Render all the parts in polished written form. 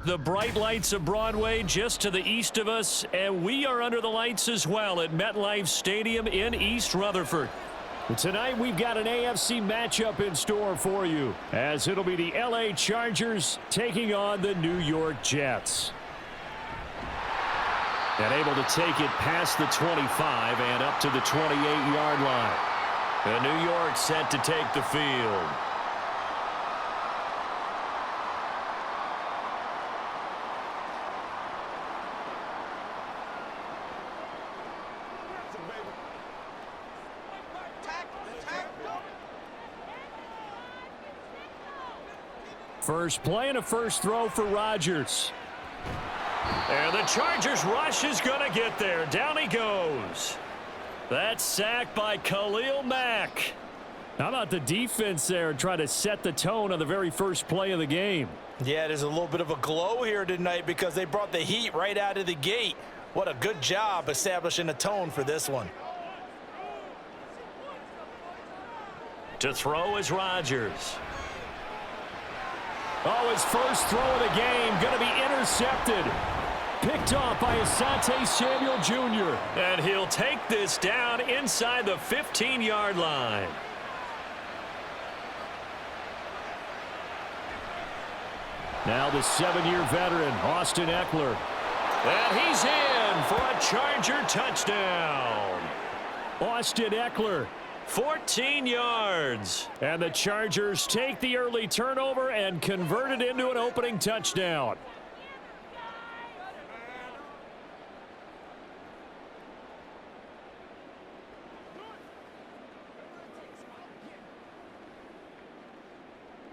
The bright lights of Broadway just to the east of us, and we are under the lights as well at MetLife Stadium in East Rutherford. Tonight we've got an AFC matchup in store for you, as it'll be the LA Chargers taking on the New York Jets. And able to take it past the 25 and up to the 28-yard line. And New York set to take the field. First play and a first throw for Rodgers. And the Chargers rush is going to get there. Down he goes. That's sacked by Khalil Mack. How about the defense there trying to set the tone on the very first play of the game? Yeah, there's a little bit of a glow here tonight because they brought the heat right out of the gate. What a good job establishing a tone for this one. To throw is Rodgers. Oh, his first throw of the game going to be intercepted. Picked off by Asante Samuel Jr. And he'll take this down inside the 15-yard line. Now the 7-year veteran, Austin Eckler. And he's in for a Charger touchdown. Austin Eckler. 14 yards. And the Chargers take the early turnover and convert it into an opening touchdown.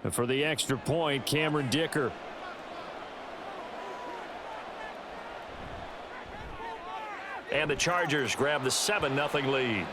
And for the extra point, Cameron Dicker. And the Chargers grab the 7-0 lead.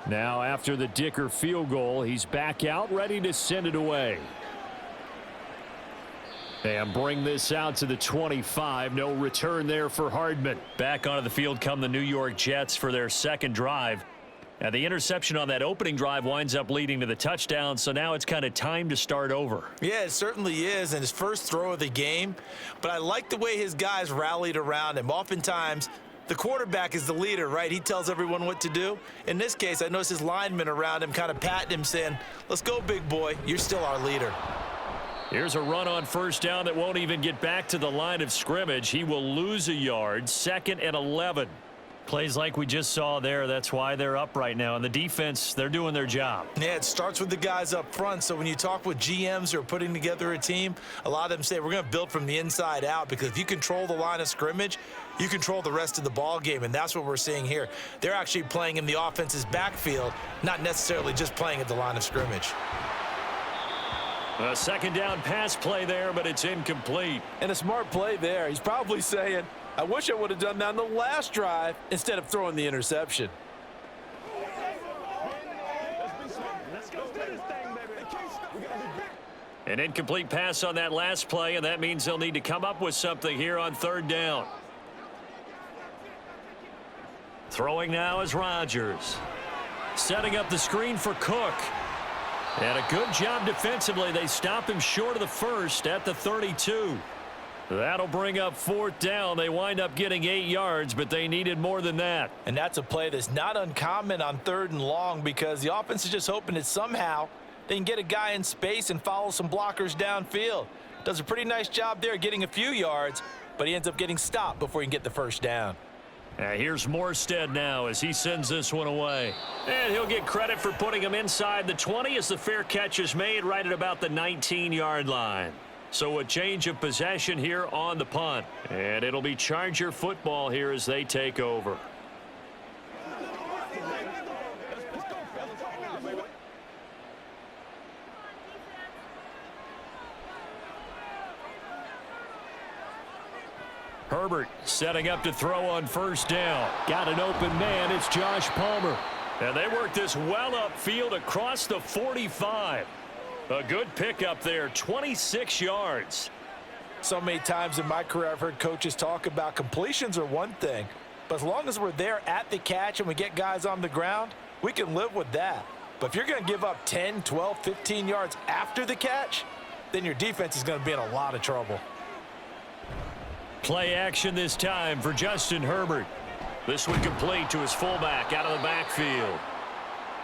Now after the Dicker field goal, he's back out ready to send it away. And bring this out to the 25. No return there for Hardman. Back onto the field come the New York Jets for their second drive. And the interception on that opening drive winds up leading to the touchdown, so now it's kind of time to start over. Yeah, it certainly is, and his first throw of the game. But I like the way his guys rallied around him. Oftentimes, the quarterback is the leader, right? He tells everyone what to do. In this case, I noticed his linemen around him kind of patting him, saying, let's go, big boy. You're still our leader. Here's a run on first down that won't even get back to the line of scrimmage. He will lose a yard. 2nd and 11. Plays like we just saw there. That's why they're up right now. And the defense, they're doing their job. Yeah, it starts with the guys up front. So when you talk with GMs who are putting together a team, a lot of them say we're going to build from the inside out, because if you control the line of scrimmage, you control the rest of the ball game, and that's what we're seeing here. They're actually playing in the offense's backfield, not necessarily just playing at the line of scrimmage. A second down pass play there, but it's incomplete. And a smart play there. He's probably saying, I wish I would have done that on the last drive instead of throwing the interception. An incomplete pass on that last play, and that means they'll need to come up with something here on 3rd down. Throwing now is Rodgers. Setting up the screen for Cook. And a good job defensively. They stop him short of the first at the 32. That'll bring up 4th down. They wind up getting 8 yards, but they needed more than that. And that's a play that's not uncommon on 3rd and long, because the offense is just hoping that somehow they can get a guy in space and follow some blockers downfield. Does a pretty nice job there getting a few yards, but he ends up getting stopped before he can get the first down. Here's Morstead now as he sends this one away. And he'll get credit for putting him inside the 20 as the fair catch is made right at about the 19-yard line. So a change of possession here on the punt. And it'll be Charger football here as they take over. Herbert setting up to throw on first down. Got an open man. It's Josh Palmer. And they work this well upfield across the 45. A good pickup there, 26 yards. So many times in my career I've heard coaches talk about completions are one thing, but as long as we're there at the catch and we get guys on the ground, we can live with that. But if you're going to give up 10, 12, 15 yards after the catch, then your defense is going to be in a lot of trouble. Play action this time for Justin Herbert. This one complete to his fullback out of the backfield.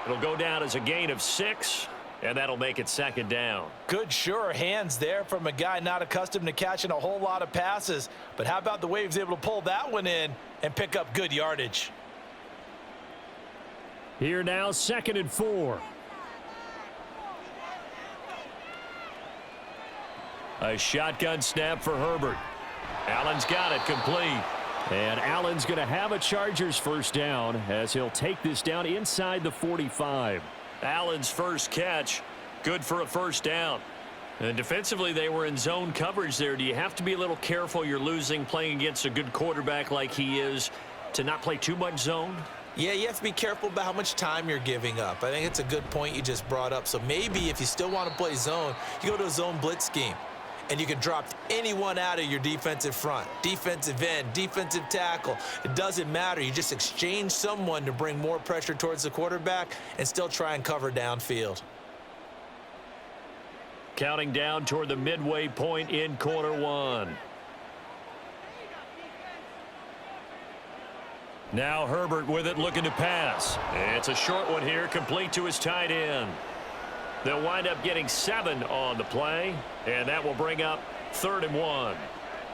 It'll go down as a gain of 6, and that'll make it second down. Good, sure hands there from a guy not accustomed to catching a whole lot of passes. But how about the way he was able to pull that one in and pick up good yardage? Here now, 2nd and 4. A shotgun snap for Herbert. Allen's got it complete. And Allen's going to have a Chargers first down as he'll take this down inside the 45. Allen's first catch, good for a first down. And defensively, they were in zone coverage there. Do you have to be a little careful? You're losing playing against a good quarterback like he is to not play too much zone? Yeah, you have to be careful about how much time you're giving up. I think it's a good point you just brought up. So maybe if you still want to play zone, you go to a zone blitz scheme. And you can drop anyone out of your defensive front, defensive end, defensive tackle. It doesn't matter. You just exchange someone to bring more pressure towards the quarterback and still try and cover downfield. Counting down toward the midway point in quarter one. Now Herbert with it, looking to pass. It's a short one here, complete to his tight end. They'll wind up getting 7 on the play, and that will bring up 3rd and 1.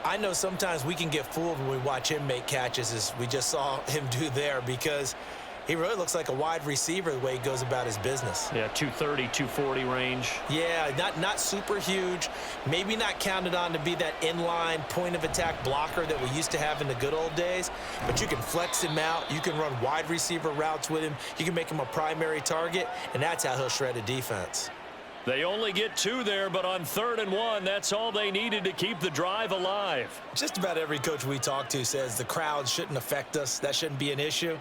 I know sometimes we can get fooled when we watch him make catches, as we just saw him do there, because he really looks like a wide receiver the way he goes about his business. Yeah, 230, 240 range. Yeah, not super huge. Maybe not counted on to be that inline point-of-attack blocker that we used to have in the good old days. But you can flex him out. You can run wide receiver routes with him. You can make him a primary target, and that's how he'll shred a defense. They only get 2 there, but on 3rd and 1, that's all they needed to keep the drive alive. Just about every coach we talk to says the crowd shouldn't affect us. That shouldn't be an issue.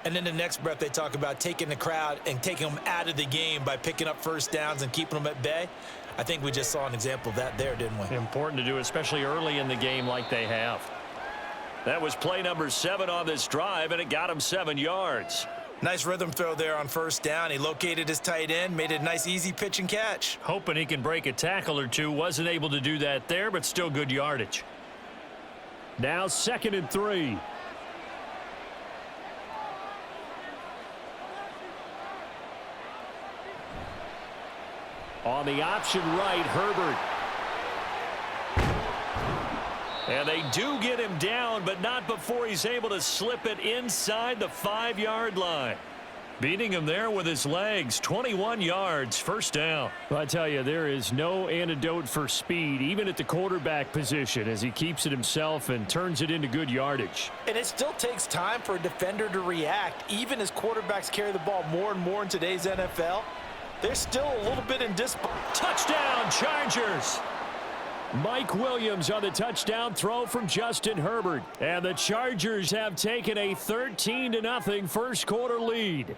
And then the next breath they talk about taking the crowd and taking them out of the game by picking up first downs and keeping them at bay. I think we just saw an example of that there, didn't we? Important to do, especially early in the game like they have. That was play number 7 on this drive, and it got him 7 yards. Nice rhythm throw there on first down. He located his tight end, made it a nice, easy pitch and catch. Hoping he can break a tackle or two. Wasn't able to do that there, but still good yardage. Now 2nd and 3. On the option right, Herbert. And they do get him down, but not before he's able to slip it inside the 5-yard line. Beating him there with his legs, 21 yards, first down. Well, I tell you, there is no antidote for speed, even at the quarterback position, as he keeps it himself and turns it into good yardage. And it still takes time for a defender to react, even as quarterbacks carry the ball more and more in today's NFL. They're still a little bit in disbelief. Touchdown, Chargers! Mike Williams on the touchdown throw from Justin Herbert. And the Chargers have taken a 13-0 first quarter lead.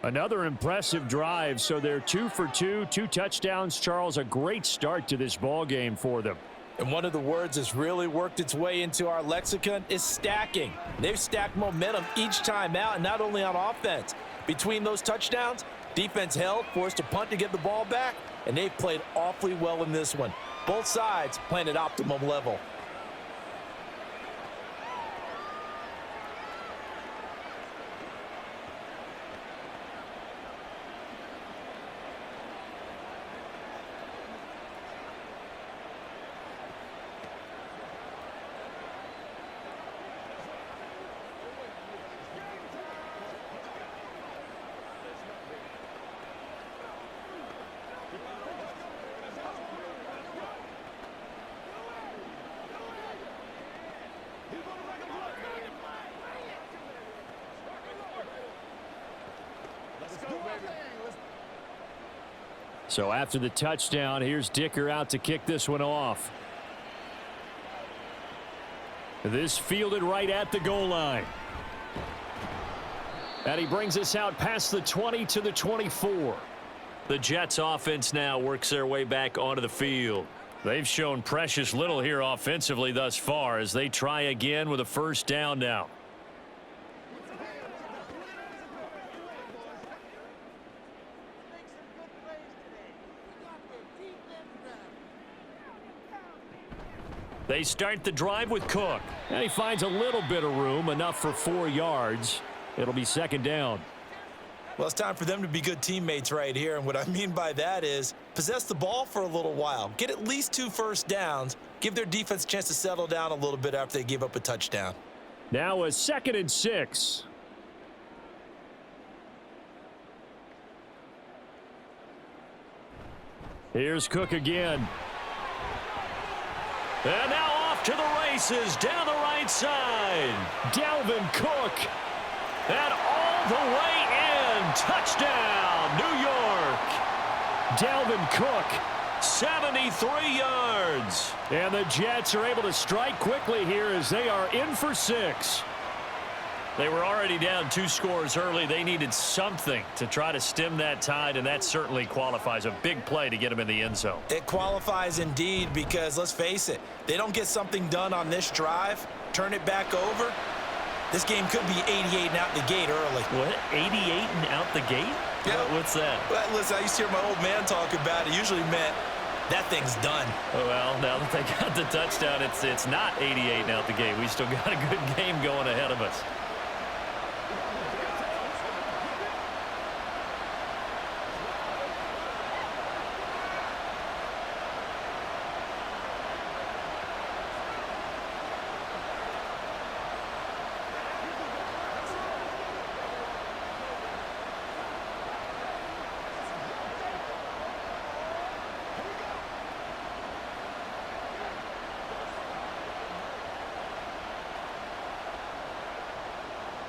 Another impressive drive, so they're 2 for 2, 2 touchdowns. Charles, a great start to this ball game for them. And one of the words that's really worked its way into our lexicon is stacking. They've stacked momentum each time out, and not only on offense. Between those touchdowns, defense held, forced a punt to get the ball back, and they've played awfully well in this one. Both sides playing at optimum level. So after the touchdown, here's Dicker out to kick this one off. This fielded right at the goal line. And he brings us out past the 20 to the 24. The Jets offense now works their way back onto the field. They've shown precious little here offensively thus far as they try again with a first down now. They start the drive with Cook. And he finds a little bit of room, enough for 4 yards. It'll be second down. Well, it's time for them to be good teammates right here. And what I mean by that is possess the ball for a little while. Get at least 2 first downs. Give their defense a chance to settle down a little bit after they give up a touchdown. Now a 2nd and 6. Here's Cook again. And now off to the races down the right side. Dalvin Cook. And all the way in. Touchdown, New York. Dalvin Cook, 73 yards. And the Jets are able to strike quickly here as they are in for 6. They were already down 2 scores early. They needed something to try to stem that tide, and that certainly qualifies. A big play to get them in the end zone. It qualifies indeed because, let's face it, they don't get something done on this drive, turn it back over, this game could be 88 and out the gate early. What? 88 and out the gate? Yeah. What's that? Well, listen, I used to hear my old man talk about it. Usually meant that thing's done. Oh, well, now that they got the touchdown, it's not 88 and out the gate. We still got a good game going ahead of us.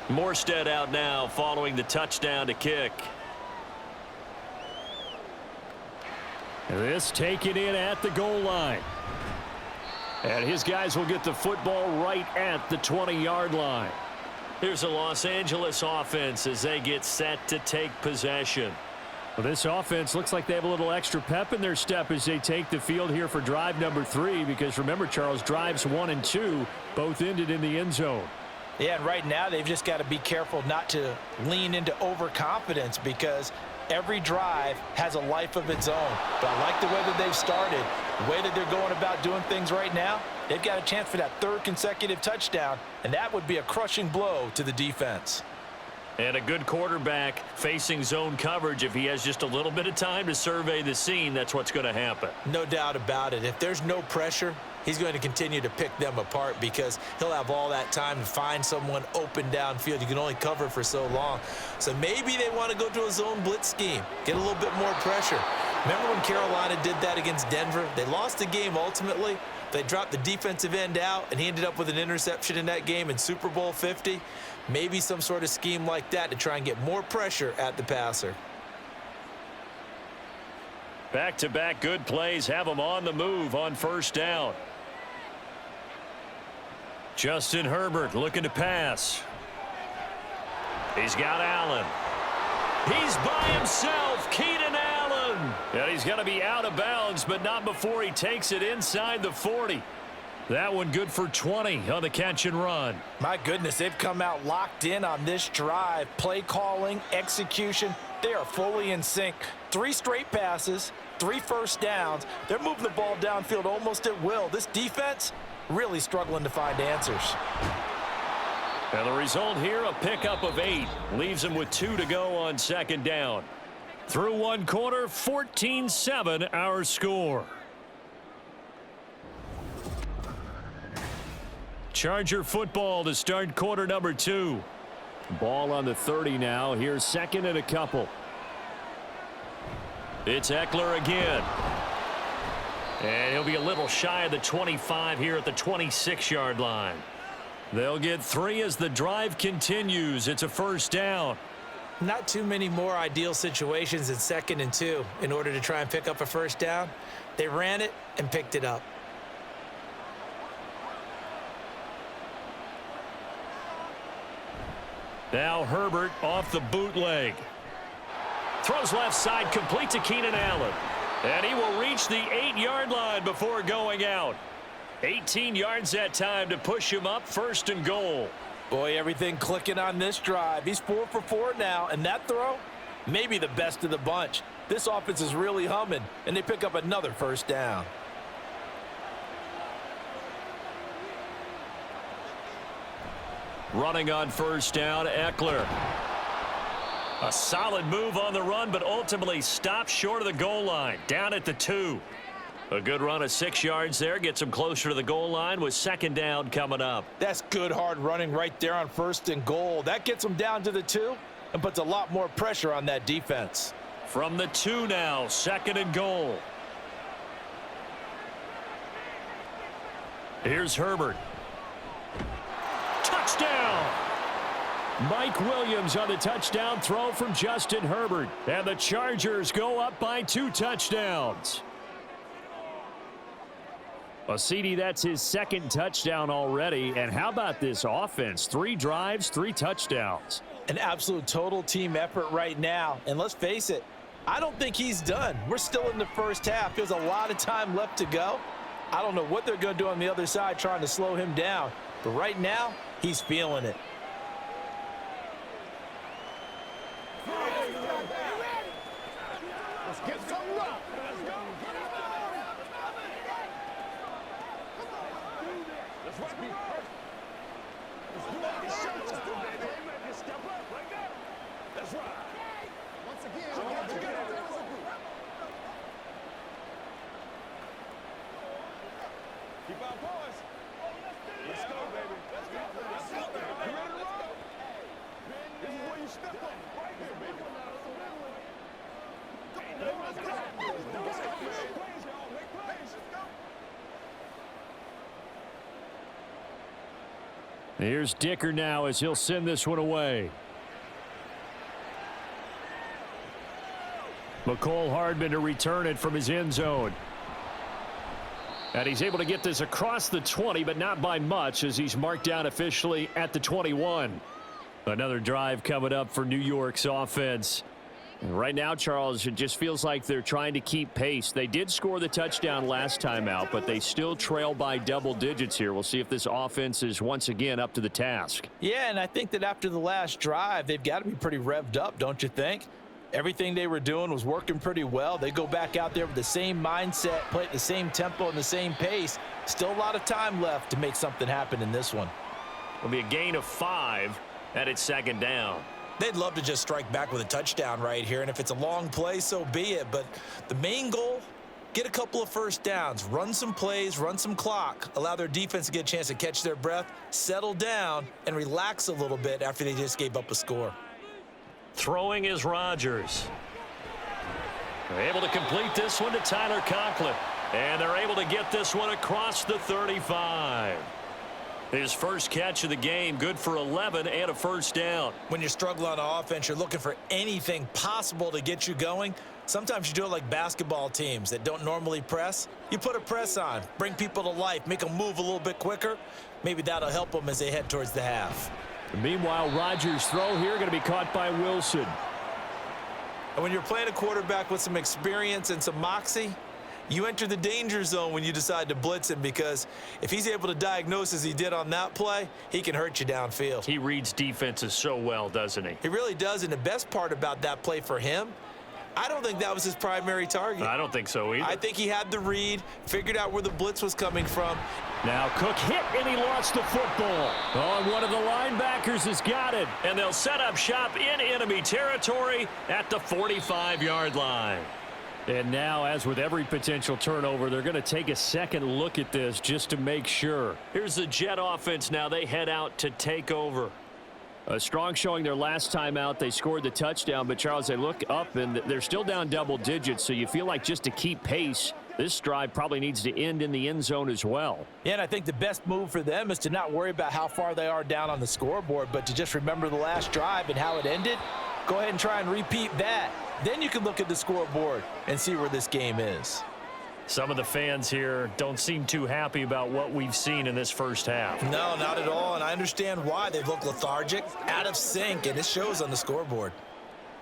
Morstead out now following the touchdown to kick. This taken in at the goal line. And his guys will get the football right at the 20-yard line. Here's a Los Angeles offense as they get set to take possession. Well, this offense looks like they have a little extra pep in their step as they take the field here for drive number 3, because remember, Charles, drives 1 and 2 both ended in the end zone. Yeah, and right now they've just got to be careful not to lean into overconfidence because every drive has a life of its own. But I like the way that they've started, the way that they're going about doing things right now. They've got a chance for that 3rd consecutive touchdown, and that would be a crushing blow to the defense. And a good quarterback facing zone coverage. If he has just a little bit of time to survey the scene, that's what's going to happen. No doubt about it. If there's no pressure, he's going to continue to pick them apart because he'll have all that time to find someone open downfield. You can only cover for so long. So maybe they want to go to a zone blitz scheme, get a little bit more pressure. Remember when Carolina did that against Denver? They lost the game ultimately. They dropped the defensive end out, and he ended up with an interception in that game in Super Bowl 50. Maybe some sort of scheme like that to try and get more pressure at the passer. Back-to-back good plays have them on the move on first down. Justin Herbert looking to pass. He's got Allen. He's by himself. Keenan Allen. And he's going to be out of bounds, but not before he takes it inside the 40. That one good for 20 on the catch and run. My goodness, they've come out locked in on this drive. Play calling, execution, they are fully in sync. 3 straight passes, 3 first downs. They're moving the ball downfield almost at will. This defense really struggling to find answers. And the result here, a pickup of 8. Leaves them with 2 to go on second down. Through 1 quarter, 14-7 our score. Charger football to start quarter number 2. Ball on the 30 now. Here's 2nd and a couple. It's Eckler again. And he'll be a little shy of the 25 here at the 26-yard line. They'll get 3 as the drive continues. It's a first down. Not too many more ideal situations in 2nd and 2 in order to try and pick up a first down. They ran it and picked it up. Now Herbert off the bootleg. Throws left side, complete to Keenan Allen. And he will reach the 8-yard line before going out. 18 yards that time to push him up, 1st and goal. Boy, everything clicking on this drive. He's 4 for 4 now, and that throw, maybe the best of the bunch. This offense is really humming, and they pick up another first down. Running on first down, Eckler. A solid move on the run, but ultimately stopped short of the goal line, down at the 2. A good run of 6 yards there, gets him closer to the goal line with 2nd down coming up. That's good hard running right there on 1st and goal. That gets him down to the 2 and puts a lot more pressure on that defense. From the 2 now, 2nd and goal. Here's Herbert. Touchdown! Mike Williams on the touchdown throw from Justin Herbert. And the Chargers go up by 2 touchdowns. Well, CD, that's his 2nd touchdown already. And how about this offense? 3 drives, 3 touchdowns. An absolute total team effort right now. And let's face it, I don't think he's done. We're still in the first half. There's a lot of time left to go. I don't know what they're going to do on the other side trying to slow him down. But right now, he's feeling it. Let's get some rock. Let's go. Let's be perfect. Let's do that. Step up right now. That's right. Once again, we're together as a group. Keep our boys. Let's go, baby. Let's go. Let's go, baby. You ready to roll? This is where you step up. Right here, baby. Let's go. Let's go. Make plays, y'all. Make plays. Let's go. Here's Dicker now as he'll send this one away. McCole Hardman to return it from his end zone. And he's able to get this across the 20, but not by much as he's marked down officially at the 21. Another drive coming up for New York's offense. And right now, Charles, it just feels like they're trying to keep pace. They did score the touchdown last time out, but they still trail by double digits here. We'll see if this offense is once again up to the task. Yeah, and I think that after the last drive, they've got to be pretty revved up, don't you think? Everything they were doing was working pretty well. They go back out there with the same mindset, play at the same tempo and the same pace. Still a lot of time left to make something happen in this one. It'll be a gain of 5, and it's 2nd down. They'd love to just strike back with a touchdown right here, and if it's a long play, so be it. But the main goal, get a couple of first downs, run some plays, run some clock, allow their defense to get a chance to catch their breath, settle down, and relax a little bit after they just gave up a score. Throwing is Rodgers. They're able to complete this one to Tyler Conklin. And they're able to get this one across the 35. His first catch of the game, good for 11 and a first down. When you're struggling on offense, you're looking for anything possible to get you going. Sometimes you do it like basketball teams that don't normally press. You put a press on, bring people to life, make them move a little bit quicker. Maybe that'll help them as they head towards the half. Meanwhile, Rodgers' throw here going to be caught by Wilson. And when you're playing a quarterback with some experience and some moxie, you enter the danger zone when you decide to blitz him, because if he's able to diagnose as he did on that play, he can hurt you downfield. He reads defenses so well, doesn't he? He really does, and the best part about that play for him, I don't think that was his primary target. I don't think so either. I think he had the read, figured out where the blitz was coming from. Now Cook hit, and he lost the football. Oh, one of the linebackers has got it. And they'll set up shop in enemy territory at the 45-yard line. And now, as with every potential turnover, they're going to take a second look at this just to make sure. Here's the Jet offense now. They head out to take over. A strong showing their last time out. They scored the touchdown, but, Charles, they look up, and they're still down double digits, so you feel like just to keep pace, this drive probably needs to end in the end zone as well. Yeah, and I think the best move for them is to not worry about how far they are down on the scoreboard, but to just remember the last drive and how it ended. Go ahead and try and repeat that. Then you can look at the scoreboard and see where this game is. Some of the fans here don't seem too happy about what we've seen in this first half. No, not at all, and I understand why. They've looked lethargic, out of sync, and it shows on the scoreboard.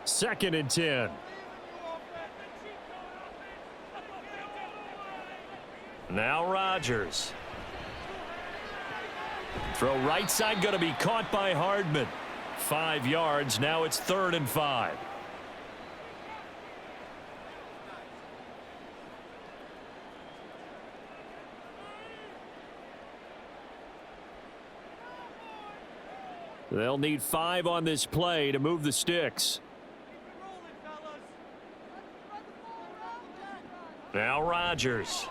2nd and 10. Now Rodgers. Throw right side, going to be caught by Hardman. 5 yards. Now it's 3rd and 5. They'll need 5 on this play to move the sticks. Now Rodgers.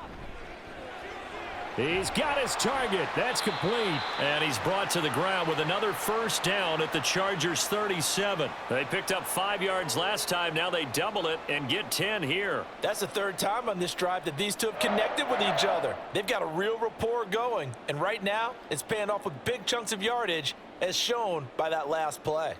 He's got his target. That's complete. And he's brought to the ground with another first down at the Chargers' 37. They picked up 5 yards last time. Now they double it and get 10 here. That's the 3rd time on this drive that these two have connected with each other. They've got a real rapport going. And right now, it's paying off with big chunks of yardage, as shown by that last play.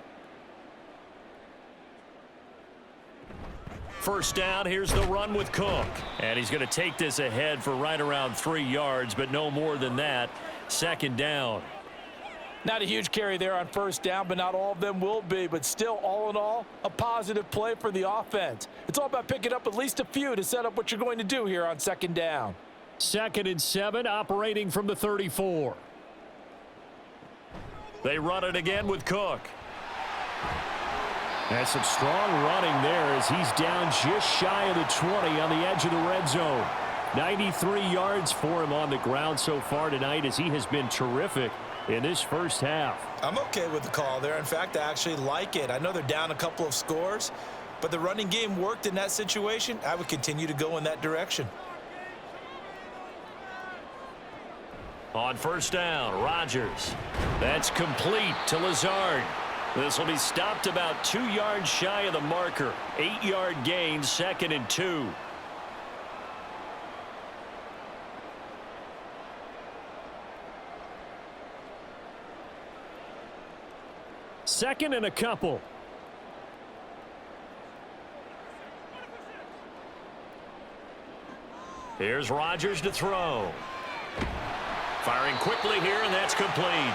First down, here's the run with Cook. And he's going to take this ahead for right around 3 yards, but no more than that. 2nd down. Not a huge carry there on first down, but not all of them will be. But still, all in all, a positive play for the offense. It's all about picking up at least a few to set up what you're going to do here on 2nd down. 2nd and 7, operating from the 34. They run it again with Cook. That's some strong running there as he's down just shy of the 20 on the edge of the red zone. 93 yards for him on the ground so far tonight as he has been terrific in this first half. I'm okay with the call there. In fact, I actually like it. I know they're down a couple of scores, but the running game worked in that situation. I would continue to go in that direction. On first down, Rodgers. That's complete to Lazard. This will be stopped about 2 yards shy of the marker. 8-yard gain, 2nd and 2. Second and a couple. Here's Rodgers to throw. Firing quickly here, and that's complete.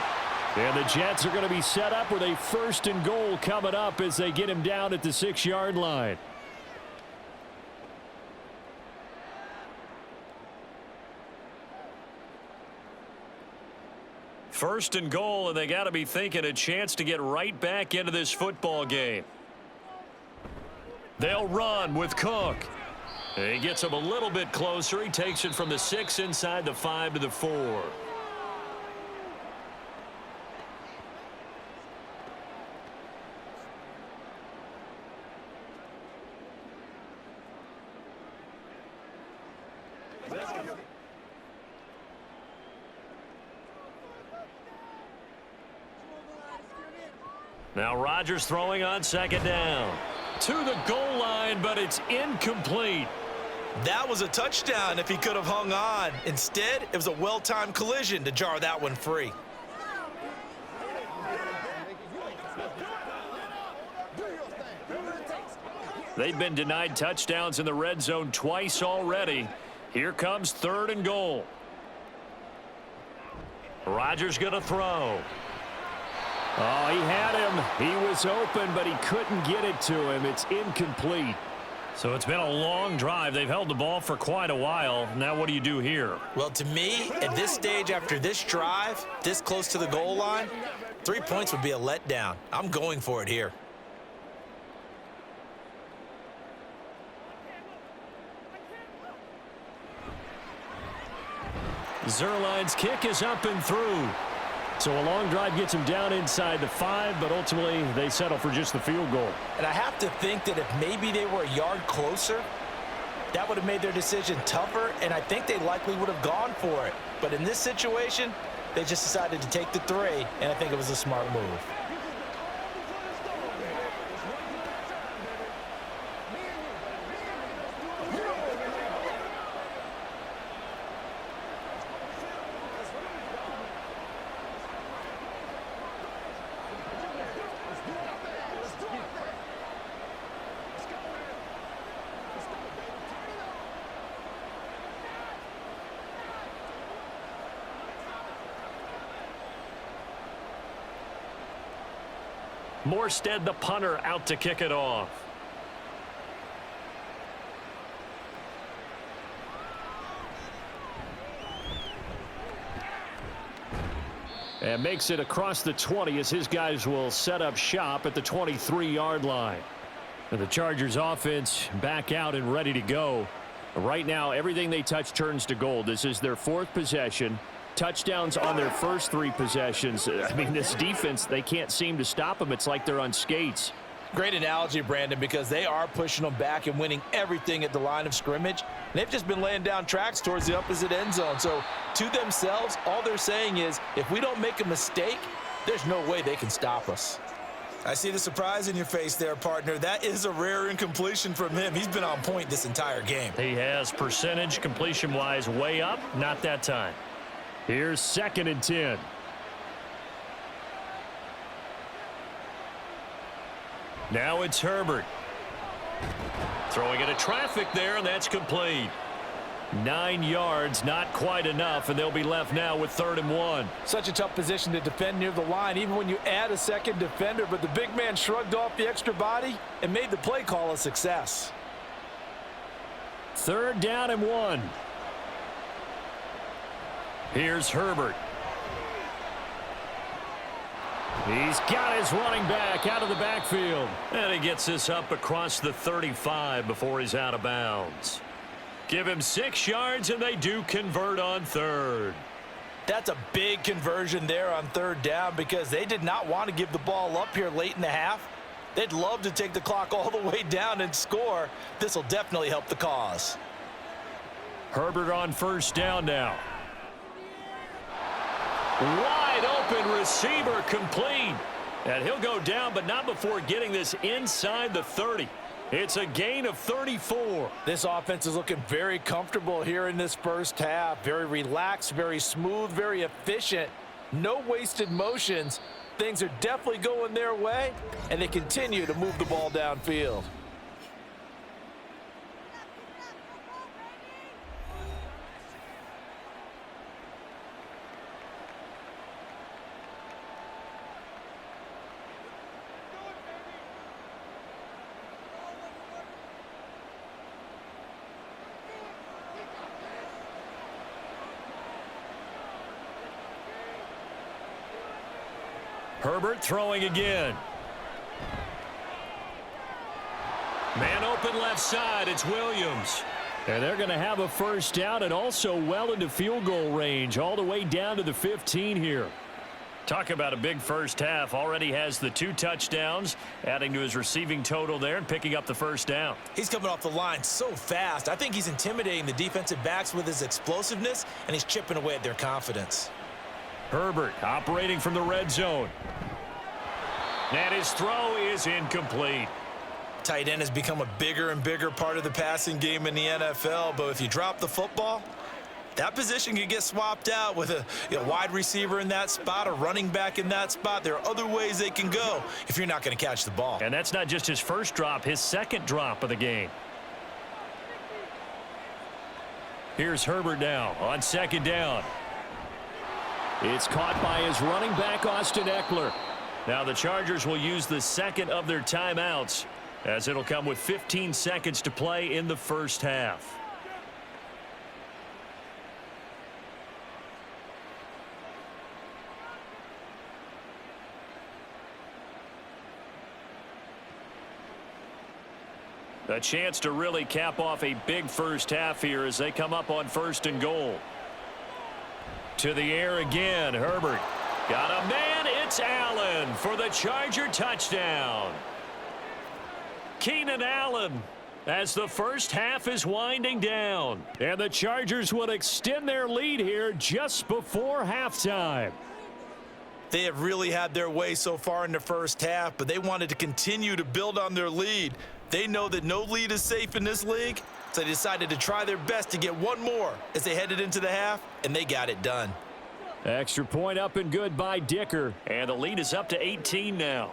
And the Jets are going to be set up with a 1st and goal coming up as they get him down at the 6-yard line. First and goal, and they got to be thinking a chance to get right back into this football game. They'll run with Cook. He gets him a little bit closer. He takes it from the 6 inside the 5 to the 4. Now Rodgers throwing on 2nd down. To the goal line, but it's incomplete. That was a touchdown if he could have hung on. Instead, it was a well-timed collision to jar that one free. They've been denied touchdowns in the red zone twice already. Here comes 3rd and goal. Rodgers going to throw. Oh, he had him. He was open, but he couldn't get it to him. It's incomplete. So it's been a long drive. They've held the ball for quite a while. Now what do you do here? Well, to me, at this stage after this drive, this close to the goal line, 3 points would be a letdown. I'm going for it here. Zerline's kick is up and through. So a long drive gets him down inside the 5, but ultimately they settle for just the field goal. And I have to think that if maybe they were a yard closer, that would have made their decision tougher, and I think they likely would have gone for it. But in this situation, they just decided to take the 3, and I think it was a smart move. Morstead, the punter, out to kick it off. And makes it across the 20 as his guys will set up shop at the 23-yard line. And the Chargers offense back out and ready to go. Right now, everything they touch turns to gold. This is their fourth possession. Touchdowns on their first three possessions. I mean, this defense, they can't seem to stop them. It's like they're on skates. Great analogy, Brandon, because they are pushing them back and winning everything at the line of scrimmage. They've just been laying down tracks towards the opposite end zone. So to themselves, all they're saying is, if we don't make a mistake, there's no way they can stop us. I see the surprise in your face there, partner. That is a rare incompletion from him. He's been on point this entire game. He has percentage completion-wise way up. Not that time. Here's 2nd and 10. Now it's Herbert. Throwing into traffic there, and that's complete. 9 yards, not quite enough, and they'll be left now with 3rd and 1. Such a tough position to defend near the line, even when you add a second defender, but the big man shrugged off the extra body and made the play call a success. 3rd down and 1. Here's Herbert. He's got his running back out of the backfield. And he gets this up across the 35 before he's out of bounds. Give him 6 yards, and they do convert on 3rd. That's a big conversion there on 3rd down because they did not want to give the ball up here late in the half. They'd love to take the clock all the way down and score. This will definitely help the cause. Herbert on 1st down now. Wide open receiver complete. And he'll go down, but not before getting this inside the 30. It's a gain of 34. This offense is looking very comfortable here in this first half. Very relaxed, very smooth, very efficient. No wasted motions. Things are definitely going their way, and they continue to move the ball downfield. Herbert throwing again. Man open left side. It's Williams. And they're going to have a 1st down and also well into field goal range all the way down to the 15 here. Talk about a big first half. Already has the 2 touchdowns, adding to his receiving total there and picking up the 1st down. He's coming off the line so fast. I think he's intimidating the defensive backs with his explosiveness, and he's chipping away at their confidence. Herbert operating from the red zone. And his throw is incomplete. Tight end has become a bigger and bigger part of the passing game in the NFL, but if you drop the football, that position can get swapped out with a wide receiver in that spot, a running back in that spot. There are other ways they can go if you're not going to catch the ball. And that's not just his first drop, his 2nd drop of the game. Here's Herbert now on 2nd down. It's caught by his running back, Austin Eckler. Now the Chargers will use the 2nd of their timeouts as it'll come with 15 seconds to play in the first half. A chance to really cap off a big first half here as they come up on 1st and goal. To the air again, Herbert. Got a man, it's Allen for the Charger touchdown. Keenan Allen as the first half is winding down. And the Chargers would extend their lead here just before halftime. They have really had their way so far in the first half, but they wanted to continue to build on their lead. They know that no lead is safe in this league, so they decided to try their best to get one more as they headed into the half, and they got it done. Extra point up and good by Dicker, and the lead is up to 18 now.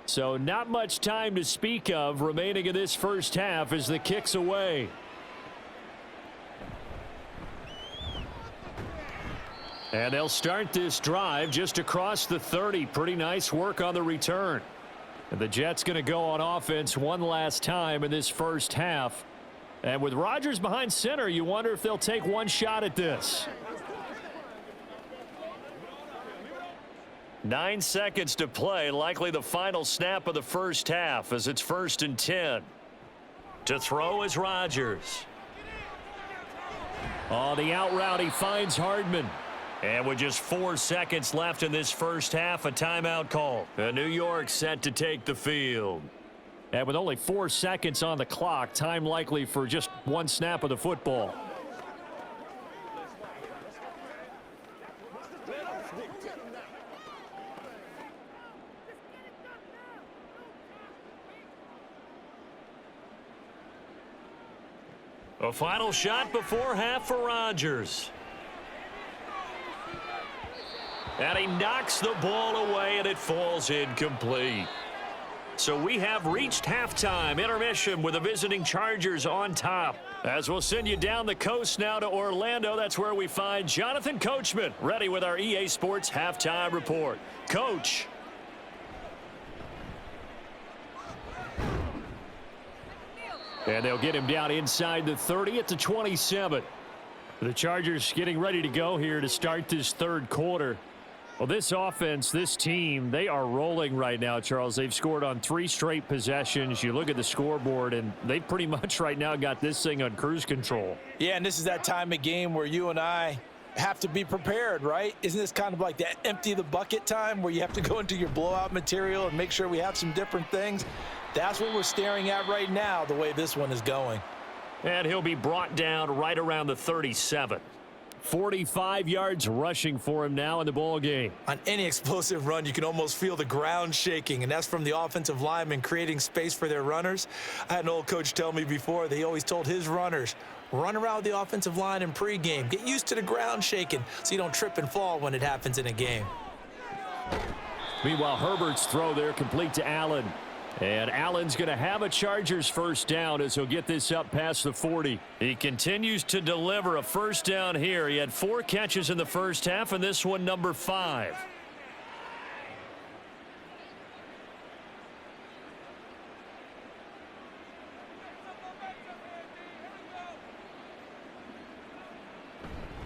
So not much time to speak of remaining in this first half as the kick's away. And they'll start this drive just across the 30. Pretty nice work on the return. And the Jets going to go on offense one last time in this first half. And with Rodgers behind center, you wonder if they'll take one shot at this. 9 seconds to play, likely the final snap of the first half as it's 1st and 10. To throw is Rodgers. On the out route, he finds Hardman. And with just 4 seconds left in this first half, a timeout call. And New York set to take the field. And with only 4 seconds on the clock, time likely for just one snap of the football. A final shot before half for Rodgers. And he knocks the ball away, and it falls incomplete. So we have reached halftime. Intermission with the visiting Chargers on top. As we'll send you down the coast now to Orlando, that's where we find Jonathan Coachman ready with our EA Sports Halftime Report. Coach. And they'll get him down inside the 30 at the 27. The Chargers getting ready to go here to start this third quarter. Well, this offense, this team, they are rolling right now, Charles. They've scored on 3 straight possessions. You look at the scoreboard, and they pretty much right now got this thing on cruise control. Yeah, and this is that time of game where you and I have to be prepared, right? Isn't this kind of like that empty the bucket time where you have to go into your blowout material and make sure we have some different things? That's what we're staring at right now, the way this one is going. And he'll be brought down right around the 37. 45 yards rushing for him now in the ball game. On any explosive run, you can almost feel the ground shaking, and that's from the offensive linemen creating space for their runners. I had an old coach tell me before that he always told his runners, run around with the offensive line in pregame. Get used to the ground shaking so you don't trip and fall when it happens in a game. Meanwhile, Herbert's throw there complete to Allen. And Allen's going to have a Chargers first down as he'll get this up past the 40. He continues to deliver a first down here. He had 4 catches in the first half, and this one number 5.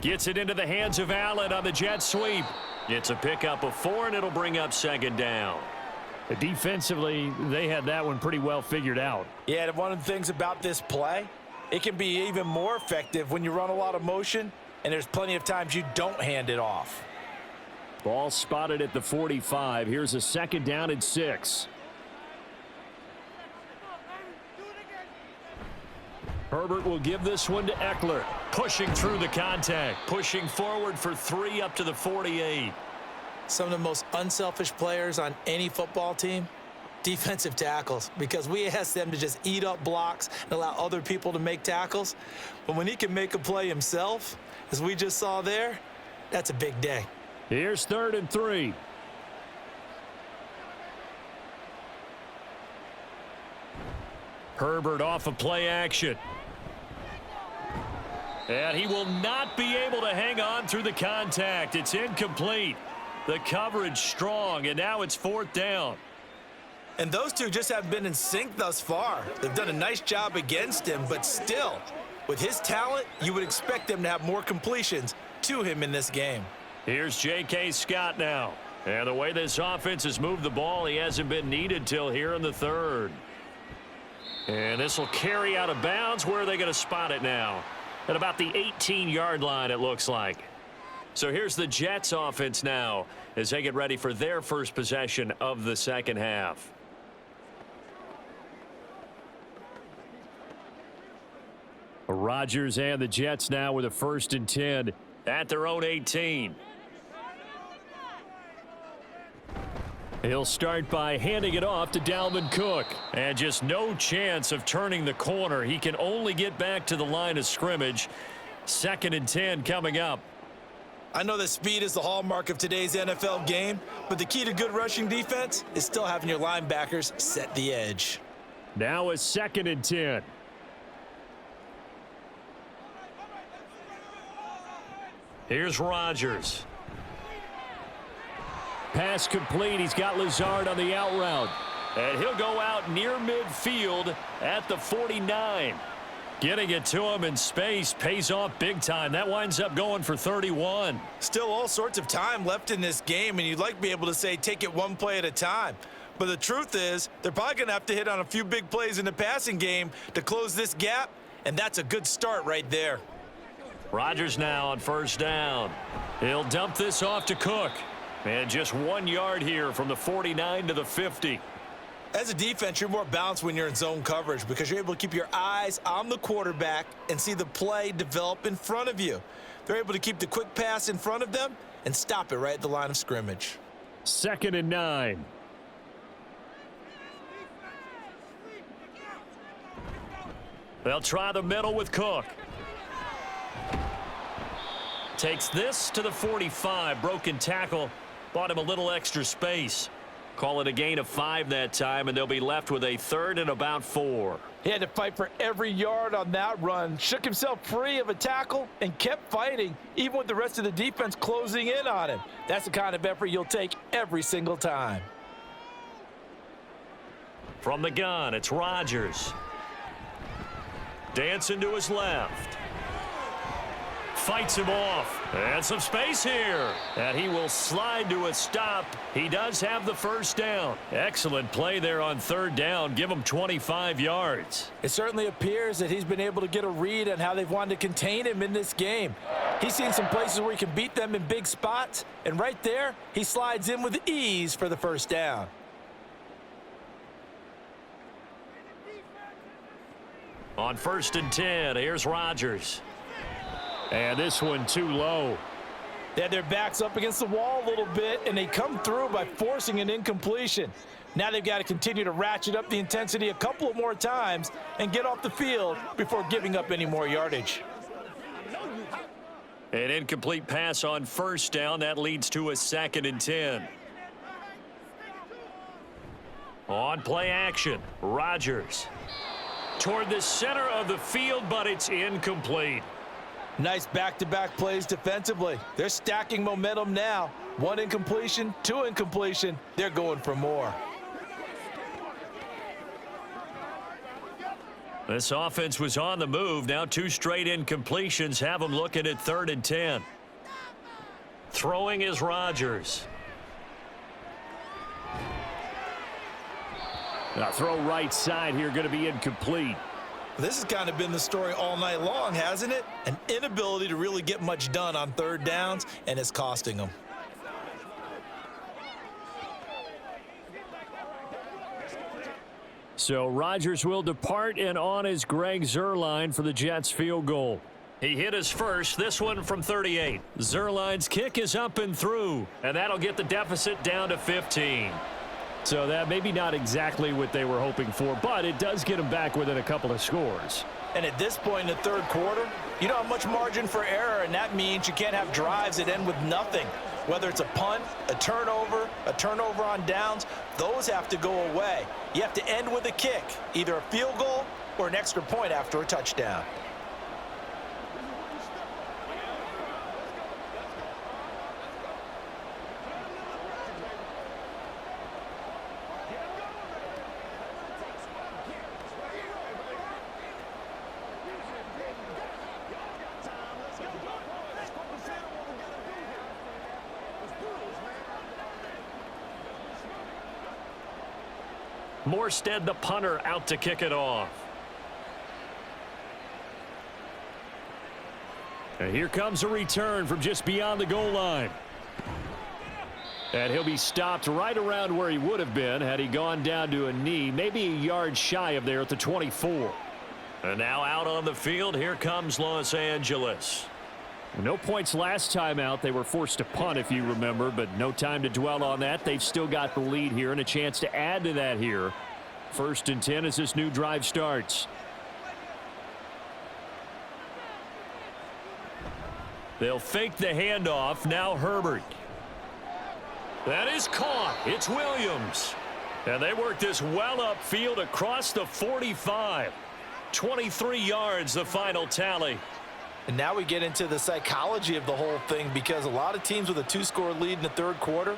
Gets it into the hands of Allen on the jet sweep. It's a pickup of 4, and it'll bring up 2nd down. Defensively, they had that one pretty well figured out. Yeah, and one of the things about this play, it can be even more effective when you run a lot of motion, and there's plenty of times you don't hand it off. Ball spotted at the 45. Here's a 2nd down and 6. Herbert will give this one to Eckler. Pushing through the contact. Pushing forward for 3 up to the 48. Some of the most unselfish players on any football team, defensive tackles, because we ask them to just eat up blocks and allow other people to make tackles. But when he can make a play himself, as we just saw there, that's a big day. Here's 3rd and 3. Herbert off of play action. And he will not be able to hang on through the contact. It's incomplete. The coverage strong, and now it's 4th down. And those two just haven't been in sync thus far. They've done a nice job against him, but still, with his talent, you would expect them to have more completions to him in this game. Here's J.K. Scott now. And the way this offense has moved the ball, he hasn't been needed till here in the 3rd. And this will carry out of bounds. Where are they going to spot it now? At about the 18-yard line, it looks like. So here's the Jets offense now as they get ready for their first possession of the second half. Rodgers and the Jets now with a 1st and 10 at their own 18. He'll start by handing it off to Dalvin Cook. And just no chance of turning the corner. He can only get back to the line of scrimmage. 2nd and 10 coming up. I know that speed is the hallmark of today's NFL game, but the key to good rushing defense is still having your linebackers set the edge. Now a 2nd and 10. Here's Rodgers. Pass complete. He's got Lazard on the out route. And he'll go out near midfield at the 49. Getting it to him in space pays off big time. That winds up going for 31. Still all sorts of time left in this game, and you'd like to be able to say take it one play at a time. But the truth is, they're probably going to have to hit on a few big plays in the passing game to close this gap, and that's a good start right there. Rodgers now on 1st down. He'll dump this off to Cook. And just 1 yard here from the 49 to the 50. As a defense, you're more balanced when you're in zone coverage because you're able to keep your eyes on the quarterback and see the play develop in front of you. They're able to keep the quick pass in front of them and stop it right at the line of scrimmage. 2nd and 9. They'll try the middle with Cook. Takes this to the 45. Broken tackle. Bought him a little extra space. Call it a gain of 5 that time, and they'll be left with a 3rd and about 4. He had to fight for every yard on that run. Shook himself free of a tackle and kept fighting, even with the rest of the defense closing in on him. That's the kind of effort you'll take every single time. From the gun, it's Rodgers. Dancing to his left. Fights him off. And some space here. And he will slide to a stop. He does have the 1st down. Excellent play there on 3rd down. Give him 25 yards. It certainly appears that he's been able to get a read on how they've wanted to contain him in this game. He's seen some places where he can beat them in big spots. And right there, he slides in with ease for the 1st down. On 1st and 10, here's Rodgers. And this one too low. They had their backs up against the wall a little bit, and they come through by forcing an incompletion. Now they've got to continue to ratchet up the intensity a couple of more times and get off the field before giving up any more yardage. An incomplete pass on 1st down. That leads to a 2nd and 10. On play action, Rodgers. Toward the center of the field, but it's incomplete. Nice back-to-back plays defensively. They're stacking momentum now. 1 incompletion, 2 incompletion. They're going for more. This offense was on the move. Now 2 straight incompletions have them looking at 3rd and 10. Throwing is Rodgers. Now throw right side here, going to be incomplete. This has kind of been the story all night long, hasn't it? An inability to really get much done on 3rd downs, and it's costing them. So Rodgers will depart, and on is Greg Zuerlein for the Jets field goal. He hit his first, this one from 38. Zuerlein's kick is up and through, and that'll get the deficit down to 15. So that maybe not exactly what they were hoping for, but it does get them back within a couple of scores. And at this point in the 3rd quarter, you don't have much margin for error, and that means you can't have drives that end with nothing. Whether it's a punt, a turnover on downs, those have to go away. You have to end with a kick, either a field goal or an extra point after a touchdown. Morstead, the punter, out to kick it off. And here comes a return from just beyond the goal line. And he'll be stopped right around where he would have been had he gone down to a knee, maybe a yard shy of there at the 24. And now out on the field, here comes Los Angeles. No points last time out. They were forced to punt, if you remember, but no time to dwell on that. They've still got the lead here and a chance to add to that here. 1st and 10 as this new drive starts. They'll fake the handoff. Now Herbert. That is caught. It's Williams. And they work this well upfield across the 45. 23 yards, the final tally. And now we get into the psychology of the whole thing, because a lot of teams with a 2-score lead in the third quarter,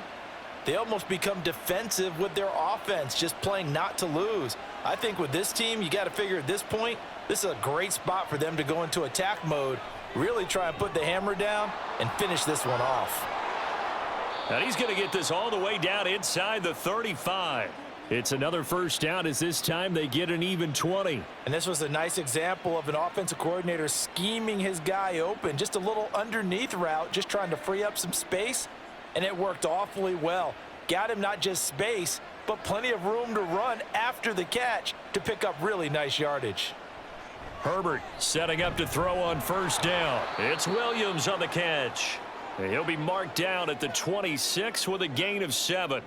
they almost become defensive with their offense, just playing not to lose. I think with this team, you got to figure at this point, this is a great spot for them to go into attack mode, really try and put the hammer down and finish this one off. And he's going to get this all the way down inside the 35. It's another first down, as this time they get an even 20. And this was a nice example of an offensive coordinator scheming his guy open. Just a little underneath route, just trying to free up some space, and it worked awfully well. Got him not just space, but plenty of room to run after the catch to pick up really nice yardage. Herbert setting up to throw on first down. It's Williams on the catch. He'll be marked down at the 26 with a gain of 7.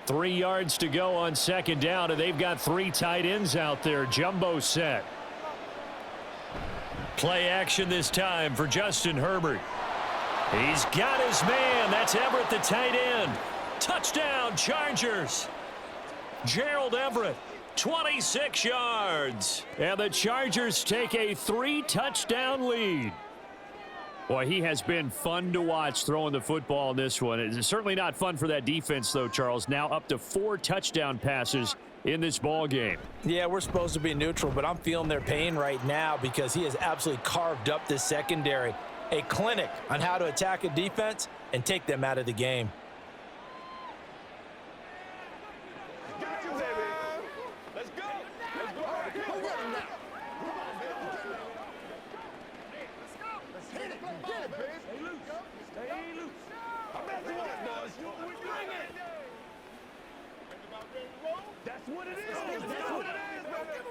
Three yards to go on second down, and they've got 3 tight ends out there. Jumbo set. Play action this time for Justin Herbert. He's got his man. That's Everett, the tight end. Touchdown, Chargers. Gerald Everett, 26 yards. And the Chargers take a 3-touchdown lead. Boy, he has been fun to watch throwing the football in this one. It's certainly not fun for that defense, though, Charles. Now up to 4 touchdown passes in this ball game. Yeah, we're supposed to be neutral, but I'm feeling their pain right now because he has absolutely carved up this secondary. A clinic on how to attack a defense and take them out of the game. Got you, baby. Let's go. Let's go. Let's hit it. Get it, baby. Stay loose. Stay loose. I'm at the one, boys. Bring it. That's what it is. That's what it is, baby.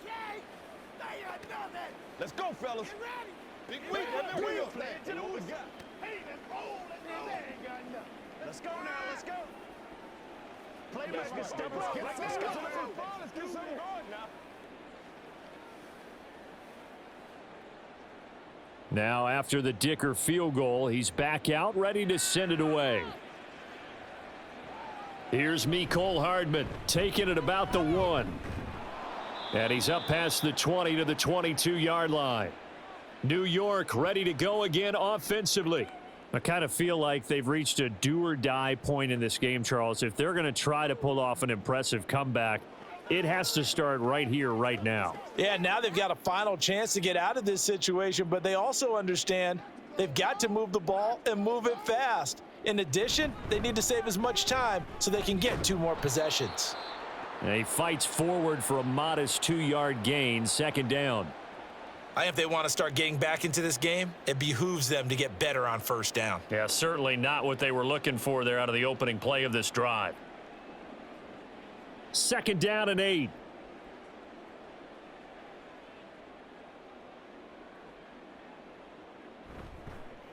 Okay. Let's go, fellas. Get ready. Big week. Wheel play. To the what we got. Hey, let's roll. Ain't got enough. Let's go now. Let's go. Playmakers, step up. Let's go. Let's get something going now. Now, after the Dicker field goal, he's back out, ready to send it away. Here's Mecole Hardman, taking it about the 1. And he's up past the 20 to the 22-yard line. New York ready to go again offensively. I kind of feel like they've reached a do-or-die point in this game, Charles. If they're going to try to pull off an impressive comeback, it has to start right here, right now. Yeah, now they've got a final chance to get out of this situation, but they also understand they've got to move the ball and move it fast. In addition, they need to save as much time so they can get 2 more possessions. And he fights forward for a modest 2-yard gain, second down. I think if they want to start getting back into this game, it behooves them to get better on first down. Yeah, certainly not what they were looking for there out of the opening play of this drive. Second down and 8.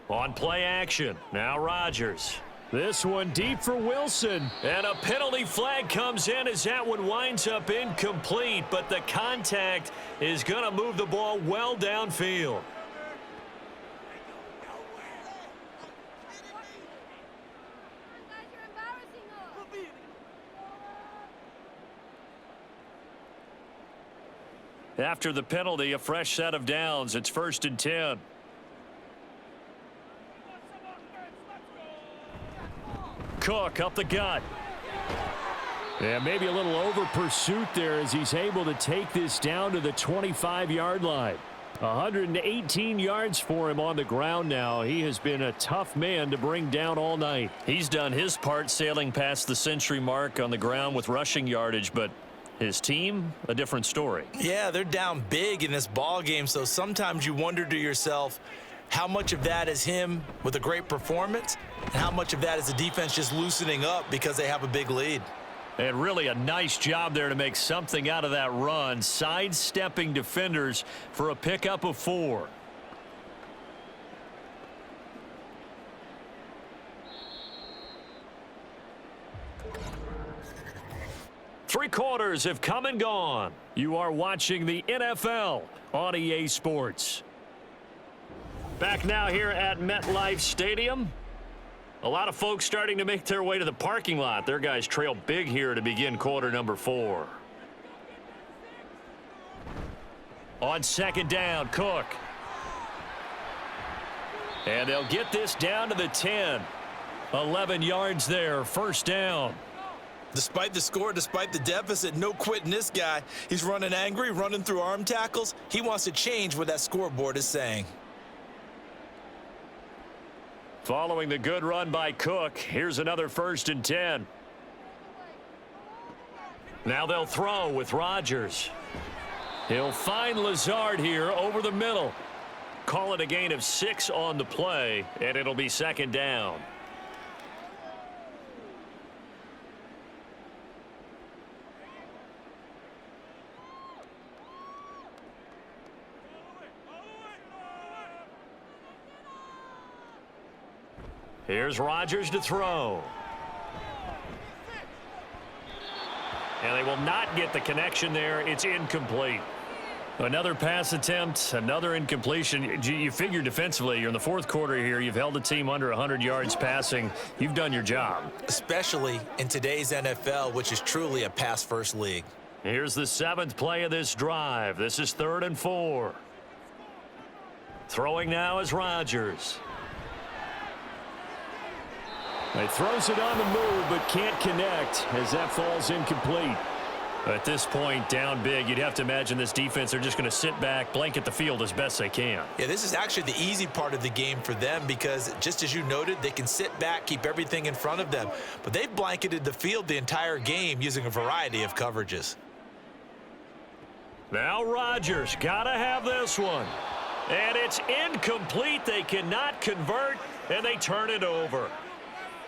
On play action, now Rodgers. This one deep for Wilson. And a penalty flag comes in as that one winds up incomplete, but the contact is going to move the ball well downfield. After the penalty, a fresh set of downs. It's 1st and 10. Cook up the gut. Yeah, maybe a little over pursuit there as he's able to take this down to the 25-yard line. 118 yards for him on the ground now. He has been a tough man to bring down all night. He's done his part sailing past the century mark on the ground with rushing yardage, but his team, a different story. Yeah, they're down big in this ball game, so sometimes you wonder to yourself, how much of that is him with a great performance, and how much of that is the defense just loosening up because they have a big lead. And really a nice job there to make something out of that run, sidestepping defenders for a pickup of 4. Three quarters have come and gone. You are watching the NFL on EA Sports. Back now here at MetLife Stadium. A lot of folks starting to make their way to the parking lot. Their guys trail big here to begin quarter number 4. On second down, Cook. And they'll get this down to the 10. 11 yards there, first down. Despite the score, despite the deficit, no quitting this guy. He's running angry, running through arm tackles. He wants to change what that scoreboard is saying. Following the good run by Cook, here's another 1st and 10. Now they'll throw with Rodgers. He'll find Lazard here over the middle. Call it a gain of 6 on the play, and it'll be second down. Here's Rodgers to throw. And they will not get the connection there. It's incomplete. Another pass attempt, another incompletion. You figure defensively, you're in the 4th quarter here. You've held the team under 100 yards passing. You've done your job. Especially in today's NFL, which is truly a pass-first league. Here's the 7th play of this drive. This is 3rd and 4. Throwing now is Rodgers. He throws it on the move, but can't connect as that falls incomplete. At this point, down big, you'd have to imagine this defense, they're just going to sit back, blanket the field as best they can. Yeah, this is actually the easy part of the game for them because, just as you noted, they can sit back, keep everything in front of them. But they've blanketed the field the entire game using a variety of coverages. Now Rodgers, got to have this one. And it's incomplete. They cannot convert, and they turn it over.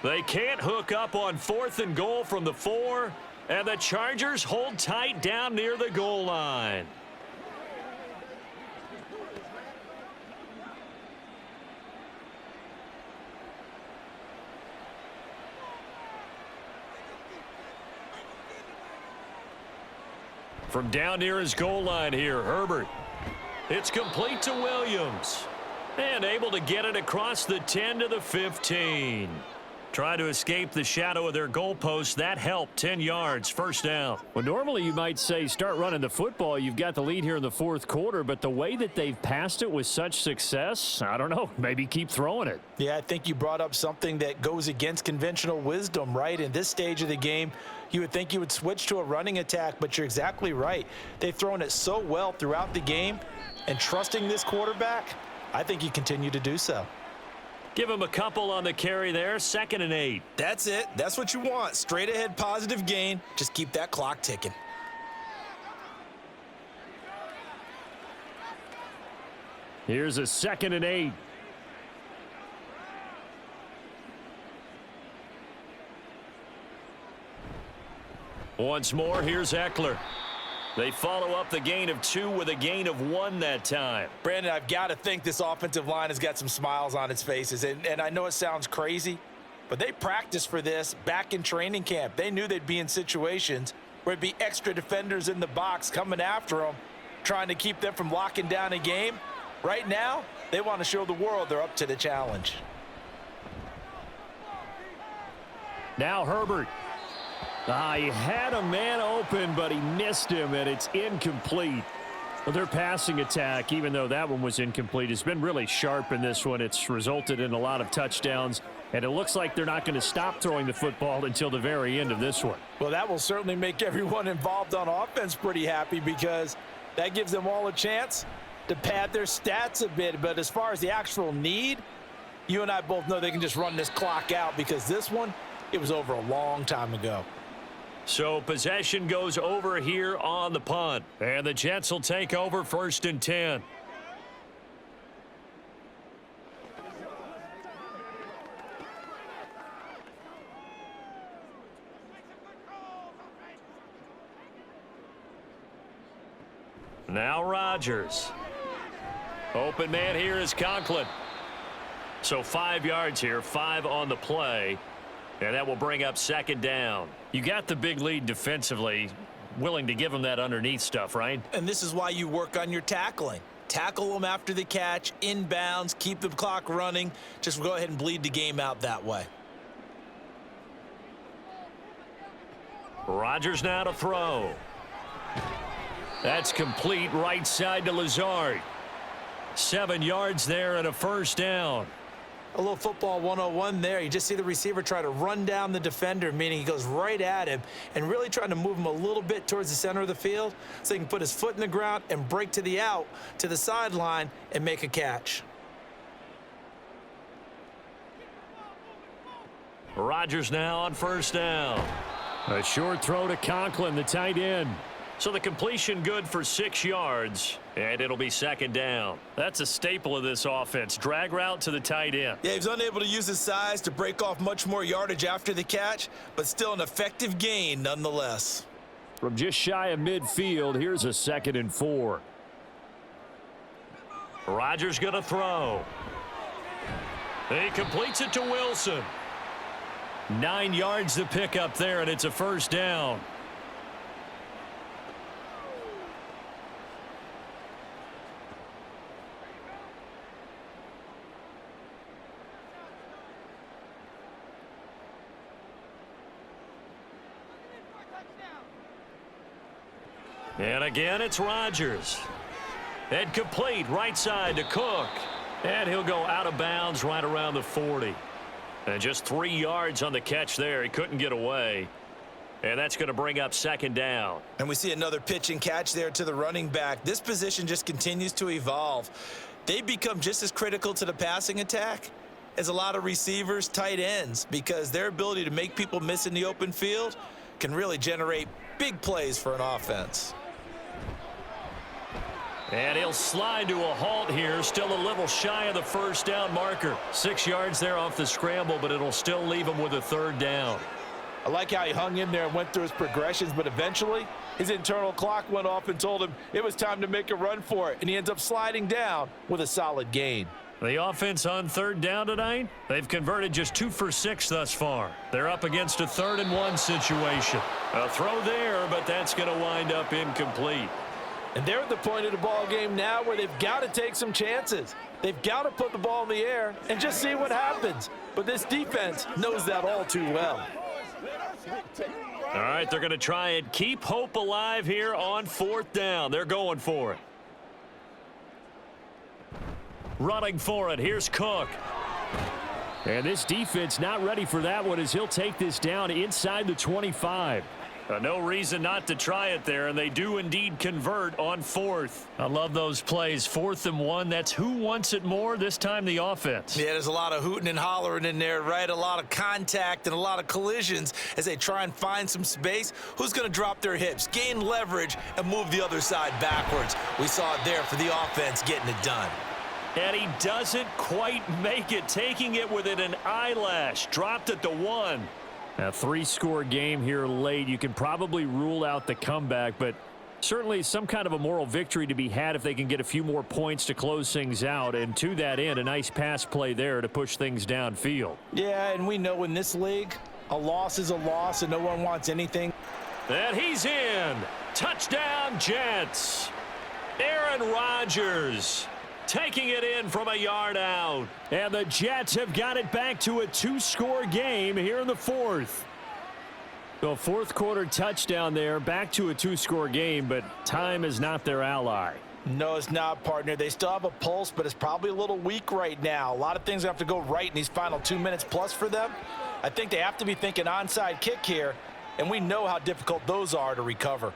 They can't hook up on 4th and goal from the 4, and the Chargers hold tight down near the goal line. From down near his goal line here, Herbert. It's complete to Williams. And able to get it across the 10 to the 15. Trying to escape the shadow of their goalpost. That helped. 10 yards, first down. Well, normally you might say start running the football. You've got the lead here in the 4th quarter, but the way that they've passed it with such success, I don't know, maybe keep throwing it. Yeah, I think you brought up something that goes against conventional wisdom, right? In this stage of the game, you would think you would switch to a running attack, but you're exactly right. They've thrown it so well throughout the game, and trusting this quarterback, I think you continue to do so. Give him a couple on the carry there. 2nd and 8. That's it. That's what you want. Straight ahead positive gain. Just keep that clock ticking. Here's a 2nd and 8. Once more, here's Eckler. They follow up the gain of 2 with a gain of 1 that time. Brandon, I've got to think this offensive line has got some smiles on its faces. And I know it sounds crazy, but they practiced for this back in training camp. They knew they'd be in situations where it'd be extra defenders in the box coming after them, trying to keep them from locking down a game. Right now, they want to show the world they're up to the challenge. Now Herbert. He had a man open, but he missed him, and it's incomplete. Well, their passing attack, even though that one was incomplete, has been really sharp in this one. It's resulted in a lot of touchdowns, and it looks like they're not going to stop throwing the football until the very end of this one. Well, that will certainly make everyone involved on offense pretty happy because that gives them all a chance to pad their stats a bit. But as far as the actual need, you and I both know they can just run this clock out because this one, it was over a long time ago. So possession goes over here on the punt. And the Jets will take over 1st and 10. Now Rodgers. Open man here is Conklin. So 5 yards here, 5 on the play. And that will bring up second down. You got the big lead defensively. Willing to give them that underneath stuff, right? And this is why you work on your tackling. Tackle them after the catch, inbounds, keep the clock running. Just go ahead and bleed the game out that way. Rodgers now to throw. That's complete, right side to Lazard. 7 yards there and a first down. A little football 101 there. You just see the receiver try to run down the defender, meaning he goes right at him and really trying to move him a little bit towards the center of the field so he can put his foot in the ground and break to the out, to the sideline, and make a catch. Rodgers now on first down. A short throw to Conklin, the tight end. So the completion good for 6 yards, and it'll be second down. That's a staple of this offense. Drag route to the tight end. Yeah, he was unable to use his size to break off much more yardage after the catch, but still an effective gain nonetheless. From just shy of midfield, here's a 2nd and 4. Rodgers going to throw. He completes it to Wilson. 9 yards to pick up there, and it's a first down. And again, it's Rodgers. And complete, right side to Cook. And he'll go out of bounds right around the 40. And just 3 yards on the catch there. He couldn't get away. And that's going to bring up second down. And we see another pitch and catch there to the running back. This position just continues to evolve. They become just as critical to the passing attack as a lot of receivers, tight ends, because their ability to make people miss in the open field can really generate big plays for an offense. And he'll slide to a halt here, still a little shy of the first down marker. 6 yards there off the scramble, but it'll still leave him with a third down. I like how he hung in there and went through his progressions, but eventually his internal clock went off and told him it was time to make a run for it, and he ends up sliding down with a solid gain. The offense on third down tonight, they've converted just 2 for 6 thus far. They're up against a 3rd and 1 situation. A throw there, but that's going to wind up incomplete. And they're at the point of the ball game now where they've got to take some chances. They've got to put the ball in the air and just see what happens. But this defense knows that all too well. All right, they're going to try and keep hope alive here on 4th down. They're going for it. Running for it. Here's Cook. And this defense not ready for that one as he'll take this down inside the 25. No reason not to try it there, and they do indeed convert on 4th. I love those plays. 4th and 1, that's who wants it more, this time the offense. Yeah, there's a lot of hooting and hollering in there, right? A lot of contact and a lot of collisions as they try and find some space. Who's going to drop their hips, gain leverage, and move the other side backwards? We saw it there for the offense getting it done. And he doesn't quite make it, taking it within an eyelash. Dropped it to 1. A 3-score game here late. You can probably rule out the comeback, but certainly some kind of a moral victory to be had if they can get a few more points to close things out. And to that end, a nice pass play there to push things downfield. Yeah, and we know in this league, a loss is a loss and no one wants anything. And he's in. Touchdown, Jets. Aaron Rodgers taking it in from a yard out. And the Jets have got it back to a 2-score game here in the 4th. The 4th quarter touchdown there, back to a 2-score game, but time is not their ally. No, it's not, partner. They still have a pulse, but it's probably a little weak right now. A lot of things have to go right in these final 2 minutes plus for them. I think they have to be thinking onside kick here, and we know how difficult those are to recover.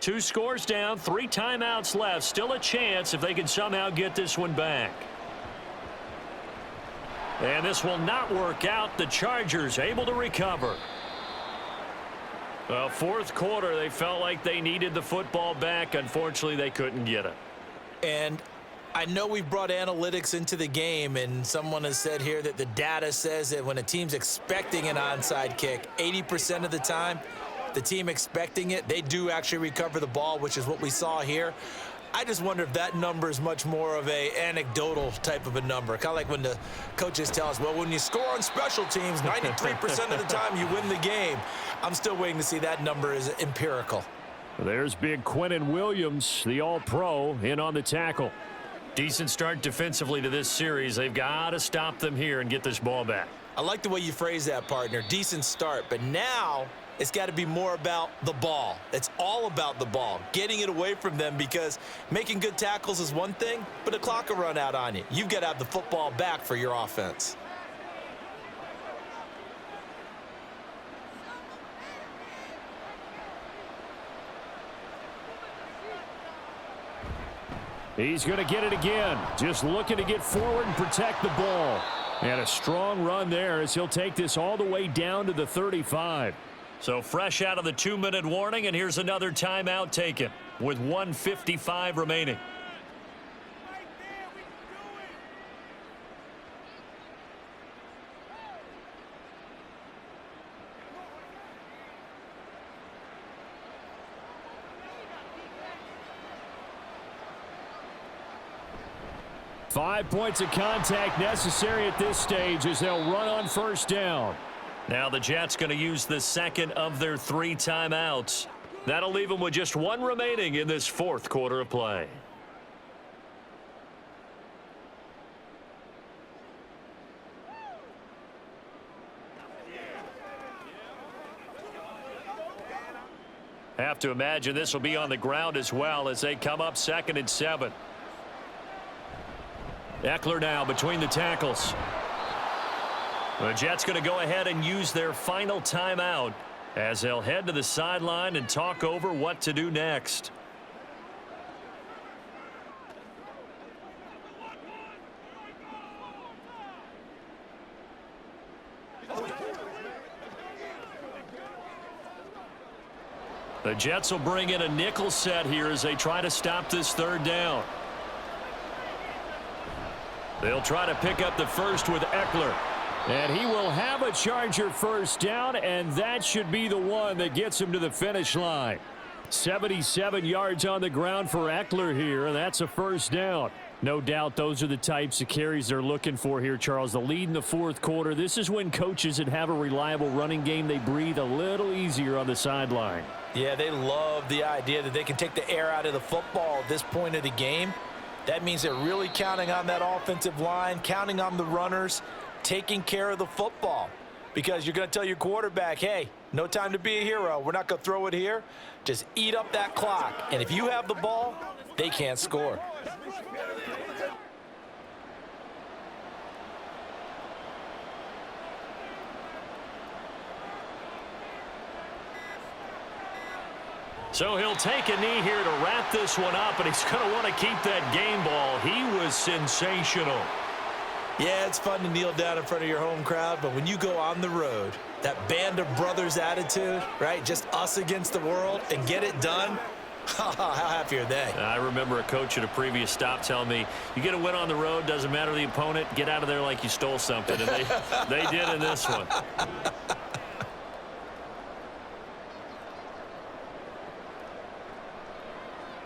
2 scores down, 3 timeouts left. Still a chance if they can somehow get this one back. And this will not work out. The Chargers able to recover. Well, fourth quarter, they felt like they needed the football back. Unfortunately, they couldn't get it. And I know we've brought analytics into the game, and someone has said here that the data says that when a team's expecting an onside kick, 80% of the time, the team expecting it, they do actually recover the ball, which is what we saw here. I just wonder if that number is much more of a anecdotal type of a number. Kind of like when the coaches tell us, well, when you score on special teams, 93% of the time you win the game. I'm still waiting to see that number is empirical. There's big Quinnen Williams, the All-Pro, in on the tackle. Decent start defensively to this series. They've got to stop them here and get this ball back. I like the way you phrase that, partner. Decent start, but now it's got to be more about the ball. It's all about the ball, getting it away from them, because making good tackles is one thing, but the clock will run out on you. You've got to have the football back for your offense. He's going to get it again. Just looking to get forward and protect the ball. And a strong run there as he'll take this all the way down to the 35. So fresh out of the 2-minute warning, and here's another timeout taken with 1:55 remaining. Five points of contact necessary at this stage as they'll run on first down. Now the Jets going to use the second of their 3 timeouts. That'll leave them with just 1 remaining in this fourth quarter of play. Have to imagine this will be on the ground as well as they come up 2nd and 7. Eckler now between the tackles. The Jets going to go ahead and use their final timeout as they'll head to the sideline and talk over what to do next. The Jets will bring in a nickel set here as they try to stop this 3rd down. They'll try to pick up the first with Eckler. And he will have a Charger first down, and that should be the one that gets him to the finish line. 77 yards on the ground for Eckler here, and that's a first down. No doubt those are the types of carries they're looking for here, Charles. The lead in the fourth quarter. This is when coaches that have a reliable running game, they breathe a little easier on the sideline. Yeah, they love the idea that they can take the air out of the football at this point of the game. That means they're really counting on that offensive line, counting on the runners, taking care of the football. Because you're going to tell your quarterback, hey, no time to be a hero. We're not going to throw it here. Just eat up that clock. And if you have the ball, they can't score. So he'll take a knee here to wrap this one up, and he's going to want to keep that game ball. He was sensational. Yeah, it's fun to kneel down in front of your home crowd, but when you go on the road, that band of brothers attitude, right, just us against the world, and get it done, how happy are they? I remember a coach at a previous stop telling me, you get a win on the road, doesn't matter the opponent, get out of there like you stole something, and they did in this one.